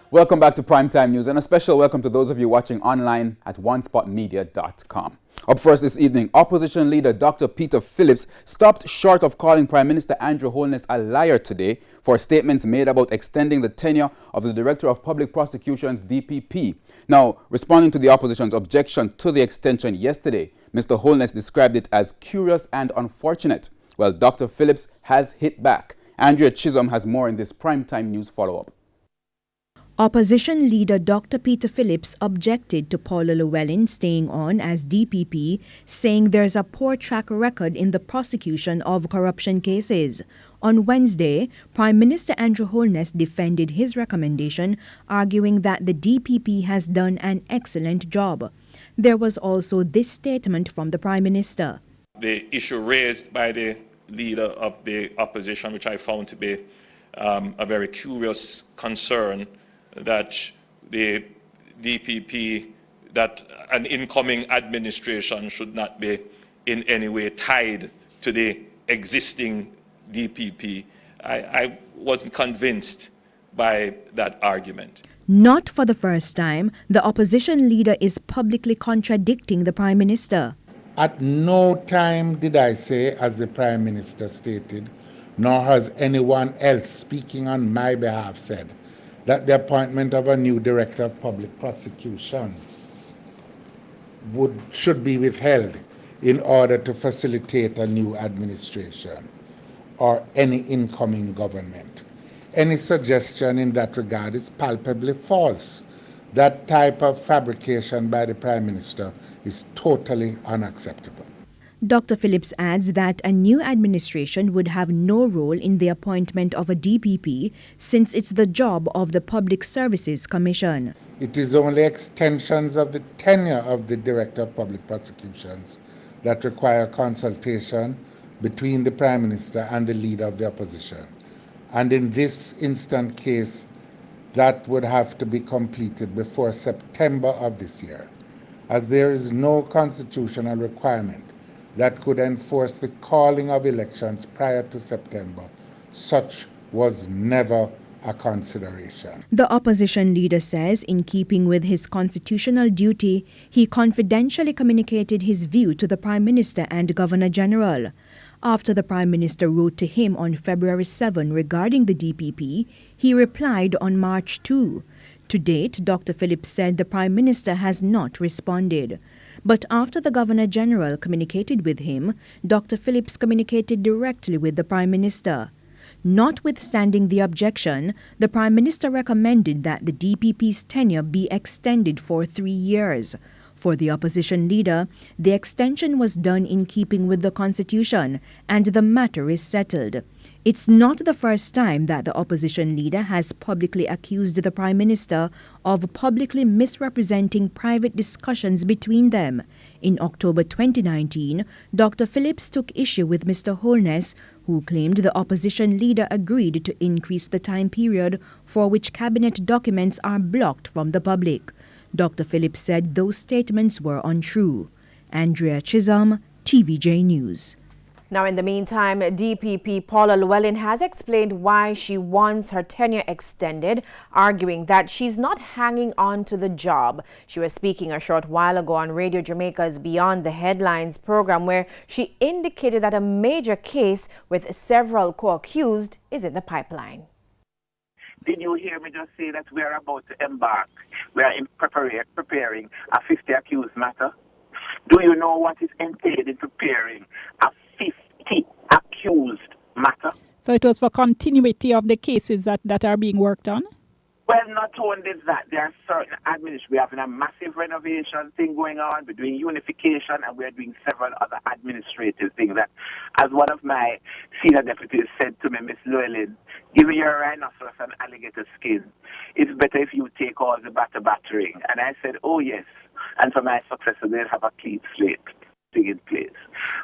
Welcome back to Primetime News, and a special welcome to those of you watching online at onespotmedia.com. Up first this evening, opposition leader Dr. Peter Phillips stopped short of calling Prime Minister Andrew Holness a liar today for statements made about extending the tenure of the Director of Public Prosecutions, DPP. Now, responding to the opposition's objection to the extension yesterday, Mr. Holness described it as curious and unfortunate. Well, Dr. Phillips has hit back. Andrea Chisholm has more in this Primetime News follow-up. Opposition leader Dr. Peter Phillips objected to Paula Llewellyn staying on as DPP, saying there's a poor track record in the prosecution of corruption cases. On Wednesday, Prime Minister Andrew Holness defended his recommendation, arguing that the DPP has done an excellent job. There was also this statement from the Prime Minister. The issue raised by the leader of the opposition, which I found to be a very curious concern, that the DPP, that an incoming administration should not be in any way tied to the existing DPP. I wasn't convinced by that argument. Not for the first time, the opposition leader is publicly contradicting the Prime Minister. At no time did I say, as the Prime Minister stated, nor has anyone else speaking on my behalf said, that the appointment of a new Director of Public Prosecutions should be withheld in order to facilitate a new administration or any incoming government. Any suggestion in that regard is palpably false. That type of fabrication by the Prime Minister is totally unacceptable. Dr. Phillips adds that a new administration would have no role in the appointment of a DPP since it's the job of the Public Services Commission. It is only extensions of the tenure of the Director of Public Prosecutions that require consultation between the Prime Minister and the leader of the opposition. And in this instant case, that would have to be completed before September of this year, as there is no constitutional requirement that could enforce the calling of elections prior to September. Such was never a consideration. The opposition leader says, in keeping with his constitutional duty, he confidentially communicated his view to the Prime Minister and Governor General. After the Prime Minister wrote to him on February 7 regarding the DPP, he replied on March 2. To date, Dr. Phillips said the Prime Minister has not responded. But after the Governor General communicated with him, Dr. Phillips communicated directly with the Prime Minister. Notwithstanding the objection, the Prime Minister recommended that the DPP's tenure be extended for 3 years. For the opposition leader, the extension was done in keeping with the Constitution, and the matter is settled. It's not the first time that the opposition leader has publicly accused the Prime Minister of publicly misrepresenting private discussions between them. In October 2019, Dr. Phillips took issue with Mr. Holness, who claimed the opposition leader agreed to increase the time period for which cabinet documents are blocked from the public. Dr. Phillips said those statements were untrue. Andrea Chisholm, TVJ News. Now, in the meantime, DPP Paula Llewellyn has explained why she wants her tenure extended, arguing that she's not hanging on to the job. She was speaking a short while ago on Radio Jamaica's Beyond the Headlines program, where she indicated that a major case with several co-accused is in the pipeline. Did you hear me just say that we are about to embark? We are preparing a 50 accused matter. Do you know what is entailed in preparing a 50 accused matter? So it was for continuity of the cases that are being worked on? Well, not only that, there are certain administrations. We're having a massive renovation thing going on. We're doing unification, and we're doing several other administrative things. That, as one of my senior deputies said to me, Miss Llewellyn, give me your rhinoceros and alligator skin. It's better if you take all the battering. And I said, oh yes. And for my successor, they'll have a clean slate in place.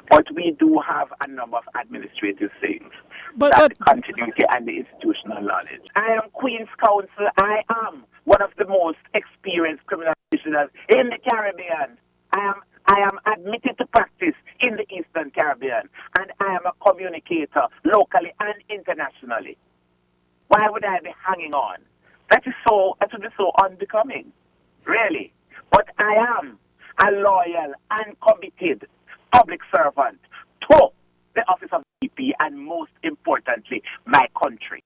But we do have a number of administrative things. That's the continuity and the institutional knowledge. I am Queen's Counsel. I am one of the most experienced criminal commissioners in the Caribbean. I am admitted to practice in the Eastern Caribbean, and I am a communicator locally and internationally. Why would I be hanging on That would be so unbecoming, really. But I am a loyal and committed public servant to the office of VP and most importantly, my country.